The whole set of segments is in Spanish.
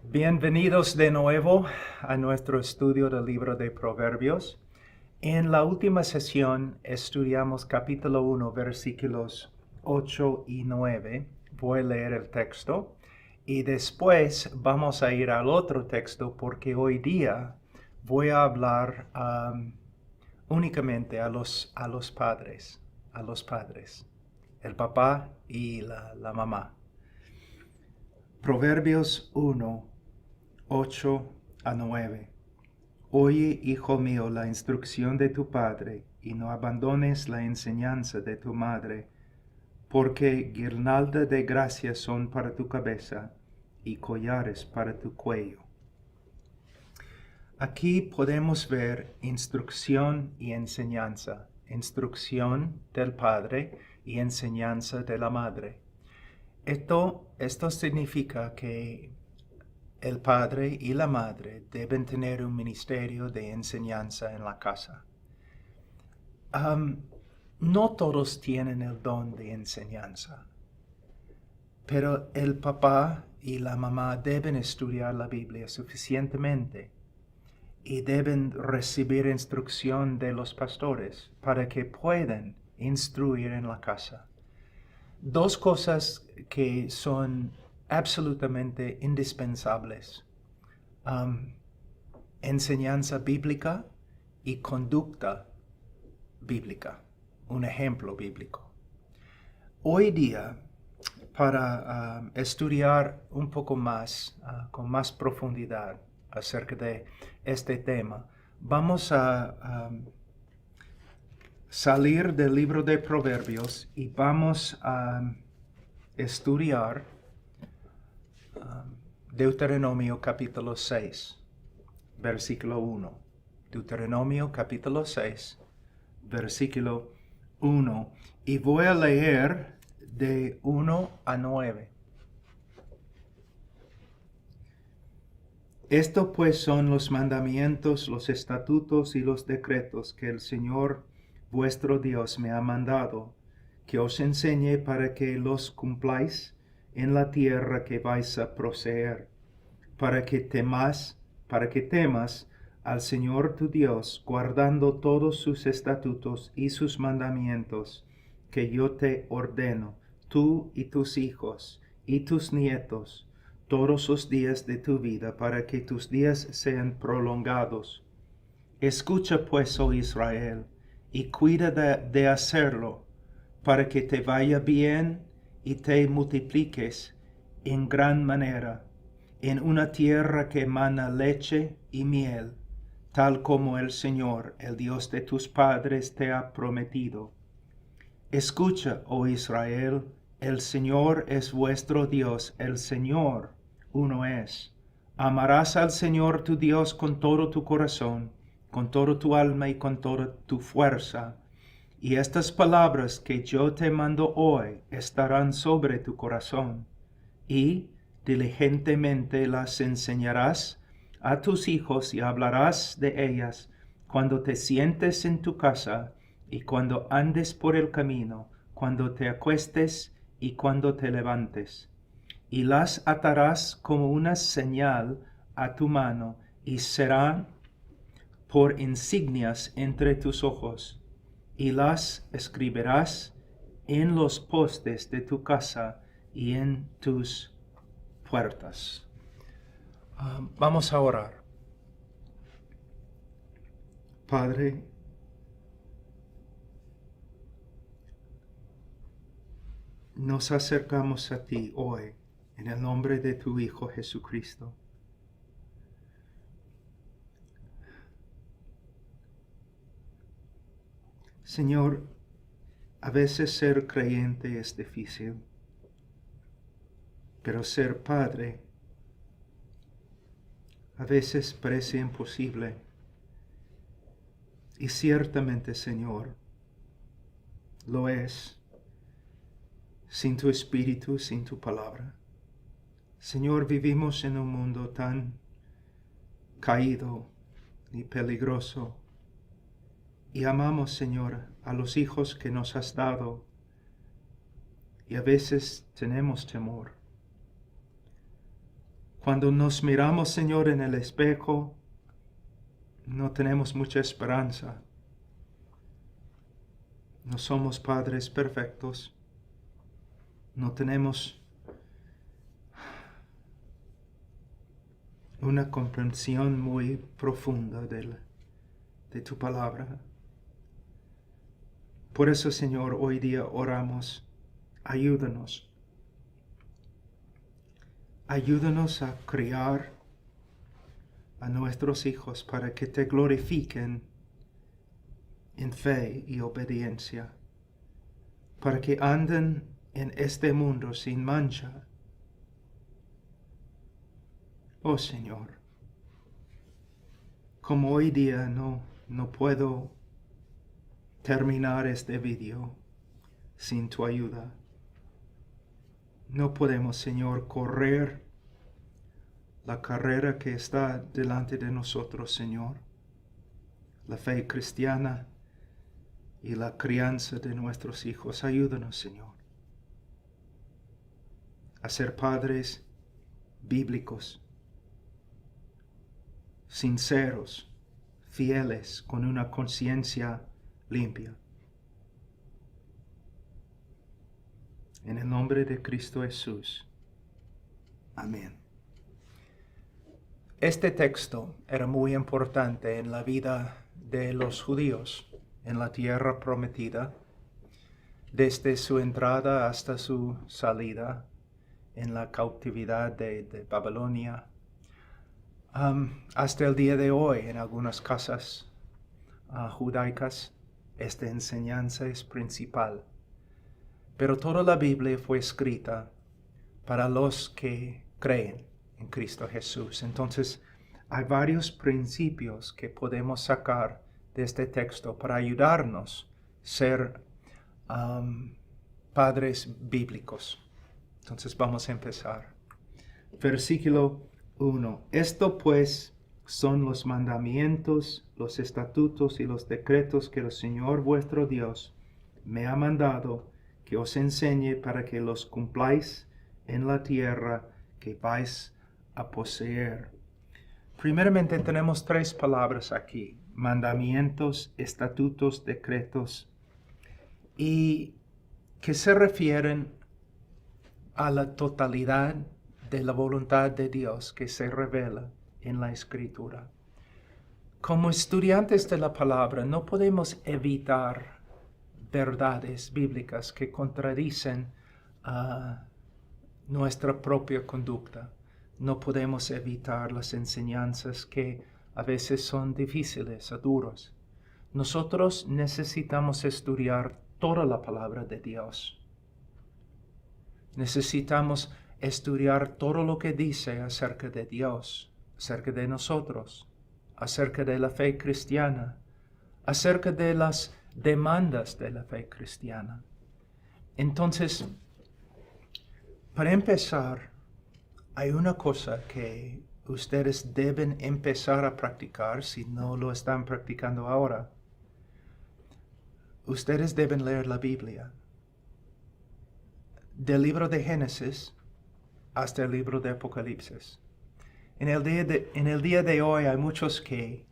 Bienvenidos de nuevo a nuestro estudio del libro de Proverbios. En la última sesión estudiamos capítulo 1, versículos 8 y 9. Voy a leer el texto y después vamos a ir al otro texto porque hoy día voy a hablar únicamente a los padres, el papá y la mamá. Proverbios 1, 8 a 9. Oye, hijo mío, la instrucción de tu padre, y no abandones la enseñanza de tu madre, porque guirnalda de gracias son para tu cabeza, y collares para tu cuello. Aquí podemos ver instrucción y enseñanza, instrucción del padre y enseñanza de la madre. Esto significa que el padre y la madre deben tener un ministerio de enseñanza en la casa. No todos tienen el don de enseñanza, pero el papá y la mamá deben estudiar la Biblia suficientemente y deben recibir instrucción de los pastores para que puedan instruir en la casa. Dos cosas que son absolutamente indispensables. Enseñanza bíblica y conducta bíblica, un ejemplo bíblico. Hoy día, para estudiar un poco más, con más profundidad acerca de este tema, vamos a salir del libro de Proverbios y vamos a estudiar Deuteronomio capítulo 6, versículo 1. Deuteronomio capítulo 6, versículo 1. Y voy a leer de 1 a 9. Esto pues son los mandamientos, los estatutos y los decretos que el Señor vuestro Dios me ha mandado, que os enseñe para que los cumpláis en la tierra que vais a poseer, para que temas al Señor tu Dios, guardando todos sus estatutos y sus mandamientos, que yo te ordeno, tú y tus hijos y tus nietos, todos los días de tu vida, para que tus días sean prolongados. Escucha pues, oh Israel, y cuida de hacerlo, para que te vaya bien y te multipliques en gran manera, en una tierra que emana leche y miel, tal como el Señor, el Dios de tus padres, te ha prometido. Escucha, oh Israel, el Señor es vuestro Dios, el Señor uno es. Amarás al Señor tu Dios con todo tu corazón, con toda tu alma y con toda tu fuerza. Y estas palabras que yo te mando hoy estarán sobre tu corazón, y diligentemente las enseñarás a tus hijos y hablarás de ellas cuando te sientes en tu casa y cuando andes por el camino, cuando te acuestes y cuando te levantes. Y las atarás como una señal a tu mano y serán por insignias entre tus ojos, y las escribirás en los postes de tu casa y en tus puertas. Vamos a orar. Padre, nos acercamos a ti hoy en el nombre de tu Hijo Jesucristo. Señor, a veces ser creyente es difícil, pero ser padre a veces parece imposible. Y ciertamente, Señor, lo es, sin tu espíritu, sin tu palabra. Señor, vivimos en un mundo tan caído y peligroso, y amamos, Señor, a los hijos que nos has dado, y a veces tenemos temor. Cuando nos miramos, Señor, en el espejo, no tenemos mucha esperanza. No somos padres perfectos. No tenemos una comprensión muy profunda de tu palabra. Por eso, Señor, hoy día oramos. Ayúdanos. Ayúdanos a criar a nuestros hijos para que te glorifiquen en fe y obediencia, para que anden en este mundo sin mancha. Oh Señor, como hoy día no puedo terminar este video sin tu ayuda. No podemos, Señor, correr la carrera que está delante de nosotros, Señor. La fe cristiana y la crianza de nuestros hijos. Ayúdanos, Señor, a ser padres bíblicos, sinceros, fieles, con una conciencia limpia. En el nombre de Cristo Jesús. Amén. Este texto era muy importante en la vida de los judíos en la tierra prometida, desde su entrada hasta su salida en la cautividad de Babilonia, hasta el día de hoy en algunas casas judaicas. Esta enseñanza es principal. Pero toda la Biblia fue escrita para los que creen en Cristo Jesús. Entonces, hay varios principios que podemos sacar de este texto para ayudarnos a ser padres bíblicos. Entonces, vamos a empezar. Versículo 1. Esto pues son los mandamientos, los estatutos y los decretos que el Señor vuestro Dios me ha mandado que os enseñe para que los cumpláis en la tierra que vais a poseer. Primeramente tenemos tres palabras aquí: mandamientos, estatutos, decretos, y que se refieren a la totalidad de la voluntad de Dios que se revela en la Escritura. Como estudiantes de la palabra no podemos evitar verdades bíblicas que contradicen nuestra propia conducta. No podemos evitar las enseñanzas que a veces son difíciles o duras. Nosotros necesitamos estudiar toda la palabra de Dios. Necesitamos estudiar todo lo que dice acerca de Dios, acerca de nosotros, acerca de la fe cristiana, acerca de las demandas de la fe cristiana. Entonces, para empezar, hay una cosa que ustedes deben empezar a practicar si no lo están practicando ahora. Ustedes deben leer la Biblia, del libro de Génesis hasta el libro de Apocalipsis. En el día de hoy hay muchos que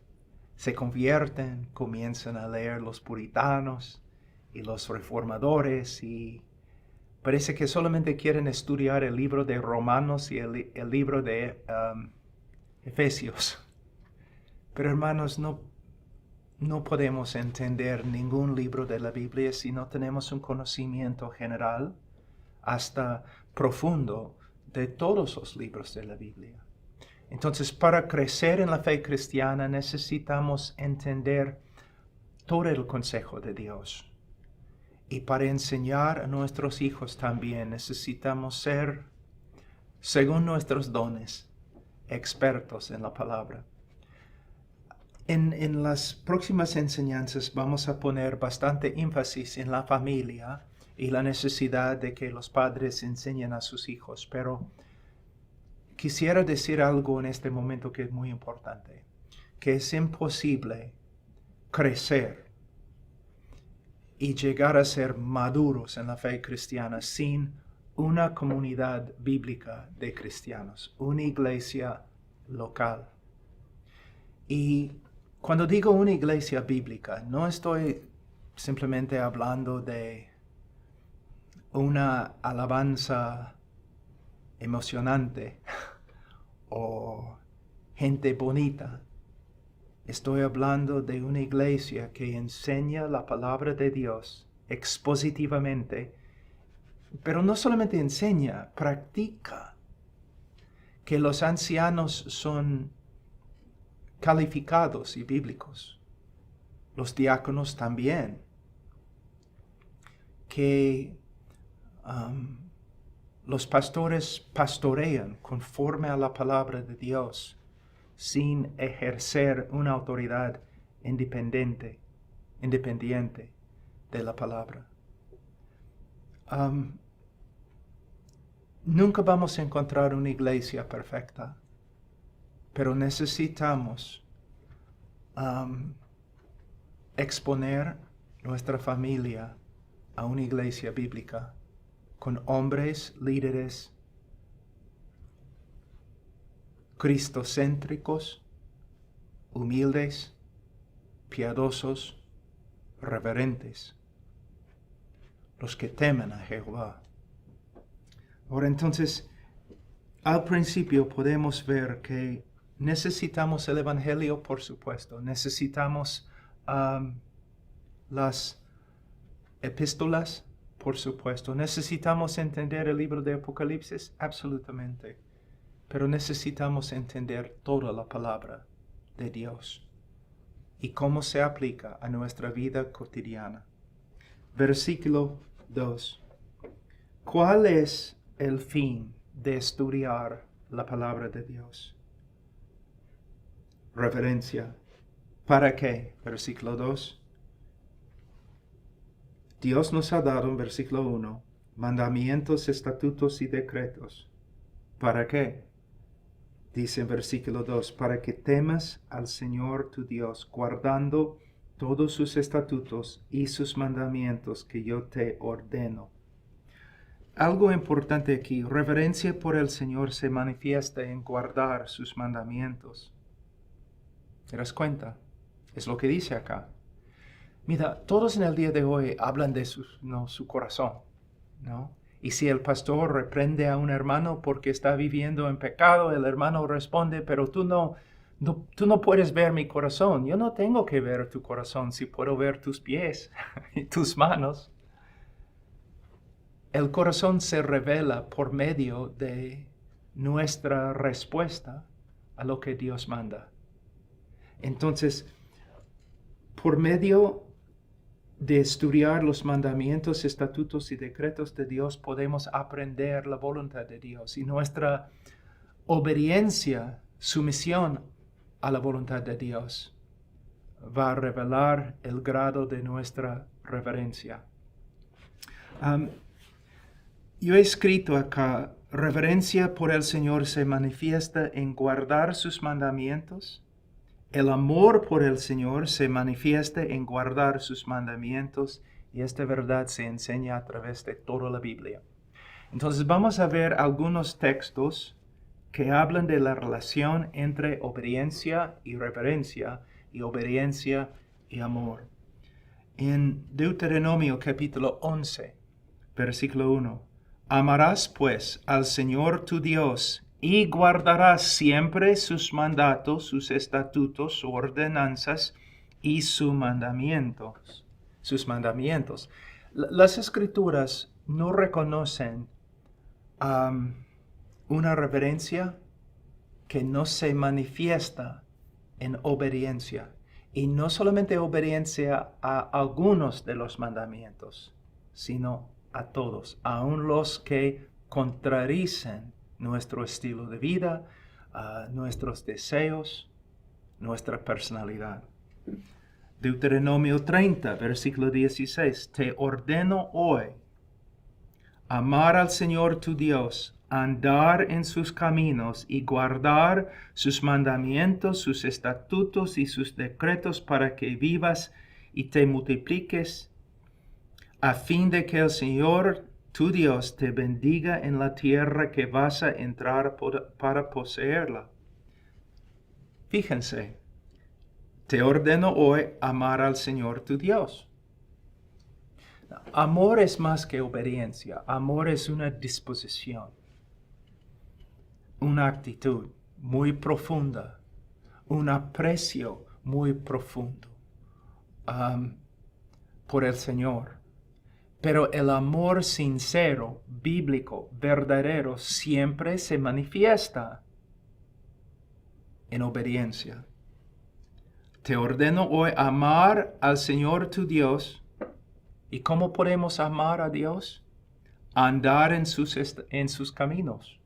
se convierten, comienzan a leer los puritanos y los reformadores y parece que solamente quieren estudiar el libro de Romanos y el libro de Efesios. Pero hermanos, no podemos entender ningún libro de la Biblia si no tenemos un conocimiento general hasta profundo de todos los libros de la Biblia. Entonces, para crecer en la fe cristiana necesitamos entender todo el consejo de Dios. Y para enseñar a nuestros hijos también necesitamos ser, según nuestros dones, expertos en la palabra. En las próximas enseñanzas vamos a poner bastante énfasis en la familia y la necesidad de que los padres enseñen a sus hijos, pero quisiera decir algo en este momento que es muy importante, que es imposible crecer y llegar a ser maduros en la fe cristiana sin una comunidad bíblica de cristianos, una iglesia local. Y cuando digo una iglesia bíblica, no estoy simplemente hablando de una alabanza emocionante o gente bonita. Estoy hablando de una iglesia que enseña la palabra de Dios expositivamente, pero no solamente enseña, practica. Que los ancianos son calificados y bíblicos. Los diáconos también. Que los pastores pastorean conforme a la palabra de Dios, sin ejercer una autoridad independiente de la palabra. Nunca vamos a encontrar una iglesia perfecta, pero necesitamos exponer nuestra familia a una iglesia bíblica con hombres líderes cristocéntricos, humildes, piadosos, reverentes, los que temen a Jehová. Ahora entonces, al principio podemos ver que necesitamos el Evangelio, por supuesto. Necesitamos las epístolas, por supuesto. Necesitamos entender el libro de Apocalipsis, absolutamente. Pero necesitamos entender toda la palabra de Dios y cómo se aplica a nuestra vida cotidiana. Versículo 2. ¿Cuál es el fin de estudiar la palabra de Dios? Reverencia. ¿Para qué? Versículo 2. Dios nos ha dado, en versículo 1, mandamientos, estatutos y decretos. ¿Para qué? Dice en versículo 2, para que temas al Señor tu Dios, guardando todos sus estatutos y sus mandamientos que yo te ordeno. Algo importante aquí, reverencia por el Señor se manifiesta en guardar sus mandamientos. ¿Te das cuenta? Es lo que dice acá. Mira, todos en el día de hoy hablan de su corazón, ¿no? Y si el pastor reprende a un hermano porque está viviendo en pecado, el hermano responde, pero tú no puedes ver mi corazón. Yo no tengo que ver tu corazón si puedo ver tus pies y tus manos. El corazón se revela por medio de nuestra respuesta a lo que Dios manda. Entonces, por medio de estudiar los mandamientos, estatutos y decretos de Dios, podemos aprender la voluntad de Dios y nuestra obediencia, sumisión a la voluntad de Dios va a revelar el grado de nuestra reverencia. Yo he escrito acá, reverencia por el Señor se manifiesta en guardar sus mandamientos. El amor por el Señor se manifiesta en guardar sus mandamientos y esta verdad se enseña a través de toda la Biblia. Entonces vamos a ver algunos textos que hablan de la relación entre obediencia y reverencia y obediencia y amor. En Deuteronomio capítulo 11, versículo 1. Amarás pues al Señor tu Dios y guardarás siempre sus mandatos, sus estatutos, sus ordenanzas y sus mandamientos. Las Escrituras no reconocen una reverencia que no se manifiesta en obediencia. Y no solamente obediencia a algunos de los mandamientos, sino a todos, aun los que contradicen nuestro estilo de vida, nuestros deseos, nuestra personalidad. Deuteronomio 30, versículo 16. Te ordeno hoy amar al Señor tu Dios, andar en sus caminos y guardar sus mandamientos, sus estatutos y sus decretos para que vivas y te multipliques, a fin de que el Señor tu Dios te bendiga en la tierra que vas a entrar para poseerla. Fíjense, te ordeno hoy amar al Señor tu Dios. Amor es más que obediencia. Amor es una disposición, una actitud muy profunda, un aprecio muy profundo por el Señor. Pero el amor sincero, bíblico, verdadero, siempre se manifiesta en obediencia. Te ordeno hoy amar al Señor tu Dios. ¿Y cómo podemos amar a Dios? Andar en sus caminos.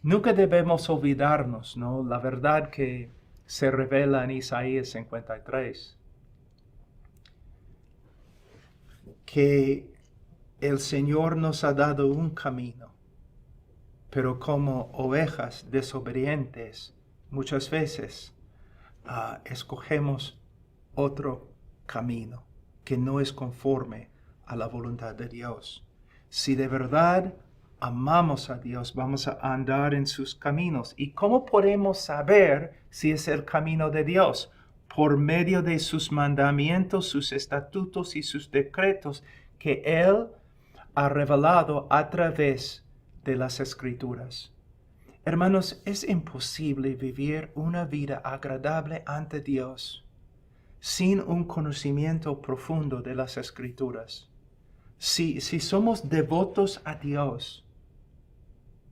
Nunca debemos olvidarnos, ¿no? La verdad que se revela en Isaías 53. Que el Señor nos ha dado un camino, pero como ovejas desobedientes, muchas veces escogemos otro camino que no es conforme a la voluntad de Dios. Si de verdad amamos a Dios, vamos a andar en sus caminos. ¿Y cómo podemos saber si es el camino de Dios? Por medio de sus mandamientos, sus estatutos y sus decretos que Él ha revelado a través de las Escrituras. Hermanos, es imposible vivir una vida agradable ante Dios sin un conocimiento profundo de las Escrituras. Si somos devotos a Dios,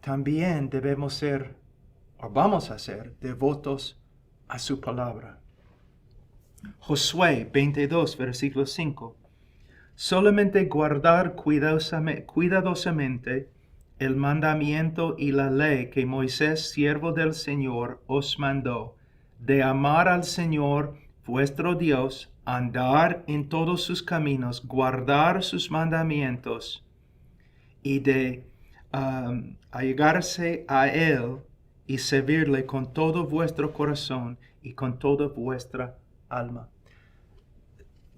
también debemos ser, o vamos a ser, devotos a su palabra. Josué 22, versículo 5. Solamente guardar cuidadosamente el mandamiento y la ley que Moisés, siervo del Señor, os mandó, de amar al Señor vuestro Dios, andar en todos sus caminos, guardar sus mandamientos y de allegarse a Él y servirle con todo vuestro corazón y con toda vuestra alma.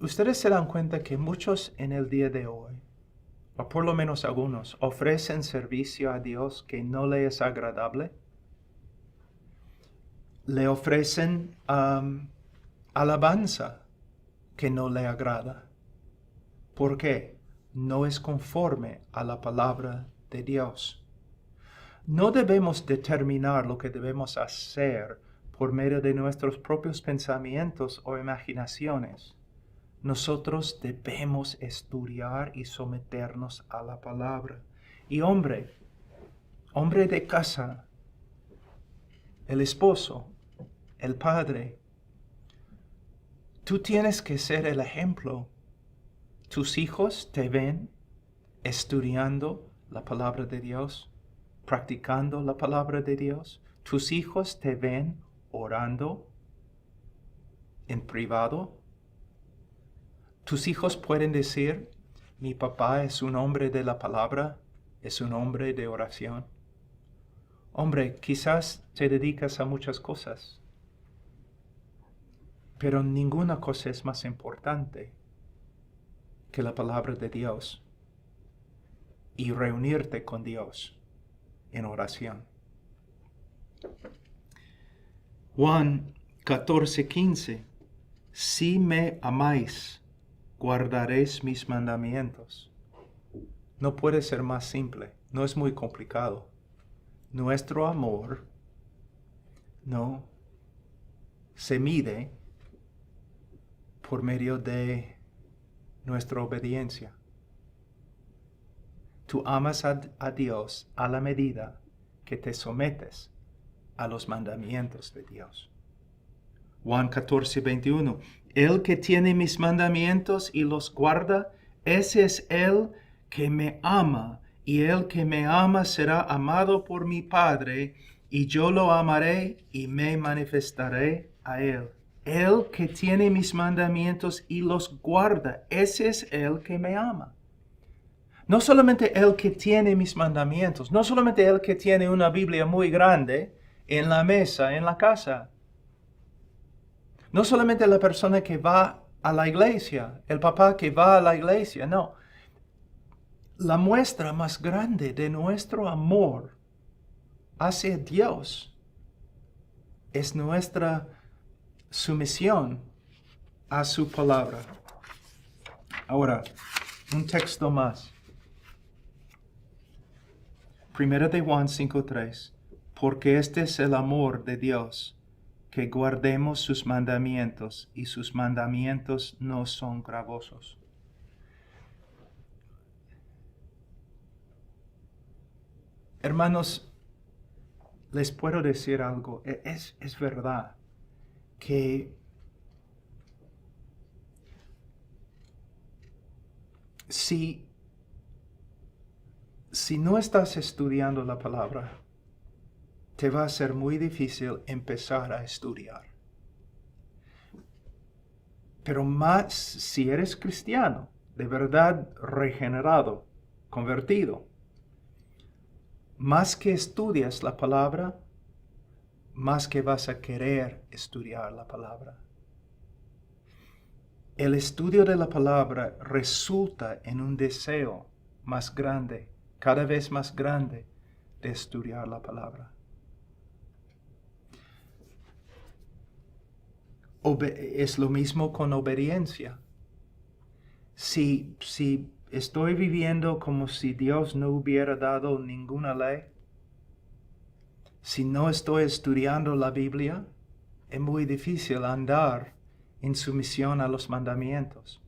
Ustedes se dan cuenta que muchos en el día de hoy, o por lo menos algunos, ofrecen servicio a Dios que no le es agradable. Le ofrecen alabanza que no le agrada. ¿Por qué? No es conforme a la palabra de Dios. No debemos determinar lo que debemos hacer por medio de nuestros propios pensamientos o imaginaciones. Nosotros debemos estudiar y someternos a la palabra. Y hombre de casa, el esposo, el padre, tú tienes que ser el ejemplo. Tus hijos te ven estudiando la palabra de Dios, practicando la palabra de Dios. Tus hijos te ven orando en privado. Tus hijos pueden decir, mi papá es un hombre de la palabra, es un hombre de oración. Hombre, quizás te dedicas a muchas cosas, pero ninguna cosa es más importante que la palabra de Dios y reunirte con Dios en oración. Juan 14:15. Si me amáis, guardaréis mis mandamientos. No puede ser más simple, no es muy complicado. Nuestro amor no se mide por medio de nuestra obediencia. Tú amas a Dios a la medida que te sometes a los mandamientos de Dios. Juan 14:21. El que tiene mis mandamientos y los guarda, ese es el que me ama, y el que me ama será amado por mi Padre, y yo lo amaré y me manifestaré a él. El que tiene mis mandamientos y los guarda, ese es el que me ama. No solamente el que tiene mis mandamientos, no solamente el que tiene una Biblia muy grande en la mesa, en la casa. No solamente la persona que va a la iglesia, el papá que va a la iglesia, no. la muestra más grande de nuestro amor hacia Dios es nuestra sumisión a su palabra. Ahora, un texto más. Primera de Juan 5:3. Porque este es el amor de Dios, que guardemos sus mandamientos, y sus mandamientos no son gravosos. Hermanos, les puedo decir algo. Es verdad que si no estás estudiando la palabra, te va a ser muy difícil empezar a estudiar. Pero más si eres cristiano, de verdad regenerado, convertido, más que estudias la palabra, más que vas a querer estudiar la palabra. El estudio de la palabra resulta en un deseo más grande, cada vez más grande, de estudiar la palabra. Es lo mismo con obediencia. Si estoy viviendo como si Dios no hubiera dado ninguna ley, si no estoy estudiando la Biblia, es muy difícil andar en sumisión a los mandamientos.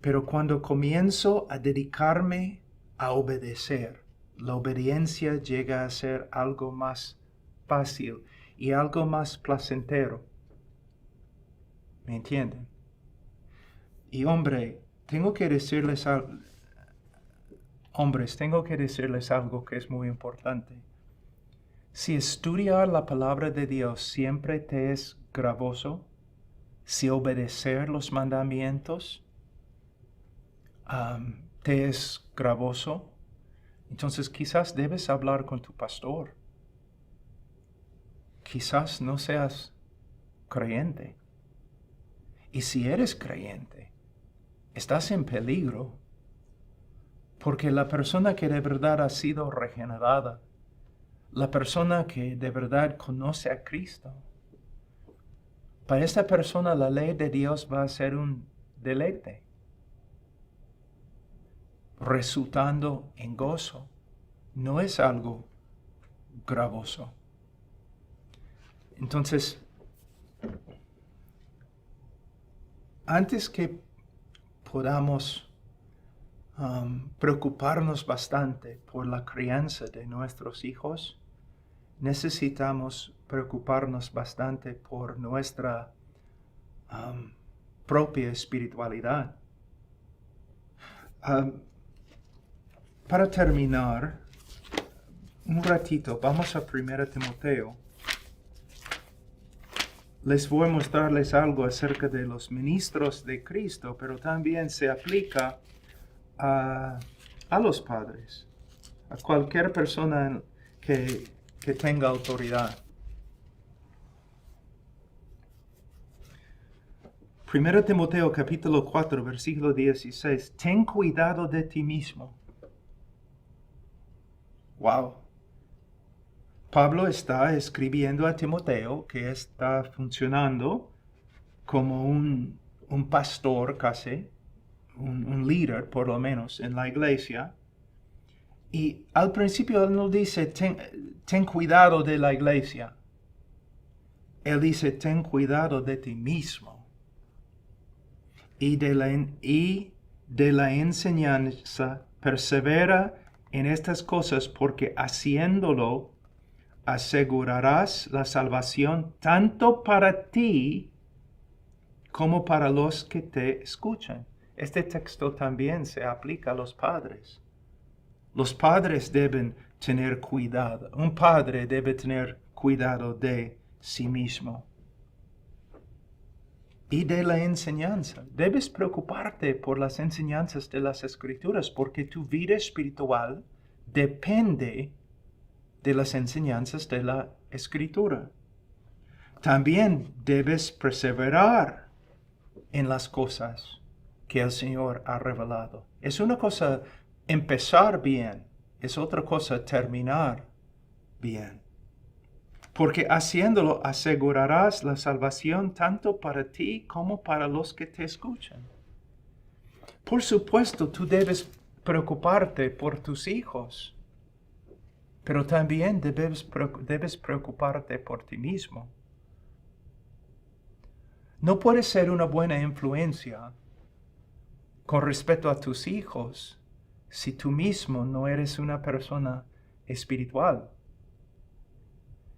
Pero cuando comienzo a dedicarme a obedecer, la obediencia llega a ser algo más fácil y algo más placentero. ¿Me entienden? Y tengo que decirles algo que es muy importante. Si estudiar la palabra de Dios siempre te es gravoso, si obedecer los mandamientos te es gravoso, entonces quizás debes hablar con tu pastor. Quizás no seas creyente. Y si eres creyente, estás en peligro, porque la persona que de verdad ha sido regenerada, la persona que de verdad conoce a Cristo, para esta persona la ley de Dios va a ser un deleite, resultando en gozo. No es algo gravoso. Entonces, antes que podamos preocuparnos bastante por la crianza de nuestros hijos, necesitamos preocuparnos bastante por nuestra propia espiritualidad. Para terminar, un ratito, vamos a 1 Timoteo. Les voy a mostrarles algo acerca de los ministros de Cristo, pero también se aplica a los padres, a cualquier persona que tenga autoridad. 1 Timoteo capítulo 4, versículo 16. Ten cuidado de ti mismo. Wow. Pablo está escribiendo a Timoteo, que está funcionando como un pastor casi, un líder por lo menos en la iglesia. Y al principio él no dice, ten cuidado de la iglesia. Él dice, ten cuidado de ti mismo. Y de la enseñanza, persevera en estas cosas, porque haciéndolo, asegurarás la salvación tanto para ti como para los que te escuchan. Este texto también se aplica a los padres. Los padres deben tener cuidado. Un padre debe tener cuidado de sí mismo. Y de la enseñanza. Debes preocuparte por las enseñanzas de las Escrituras, porque tu vida espiritual depende de las enseñanzas de la Escritura. También debes perseverar en las cosas que el Señor ha revelado. Es una cosa empezar bien, es otra cosa terminar bien. Porque haciéndolo asegurarás la salvación tanto para ti como para los que te escuchan. Por supuesto, tú debes preocuparte por tus hijos, pero también debes preocuparte por ti mismo. No puedes ser una buena influencia con respecto a tus hijos si tú mismo no eres una persona espiritual.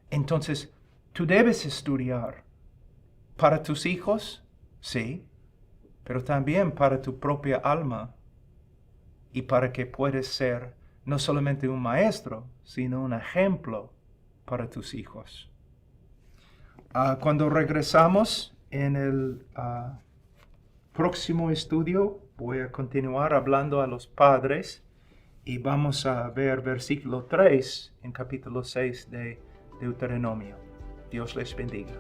Entonces, tú debes estudiar para tus hijos, sí, pero también para tu propia alma y para que puedas ser no solamente un maestro, sino un ejemplo para tus hijos. Cuando regresamos en el próximo estudio, voy a continuar hablando a los padres y vamos a ver versículo 3 en capítulo 6 de Deuteronomio. Dios les bendiga.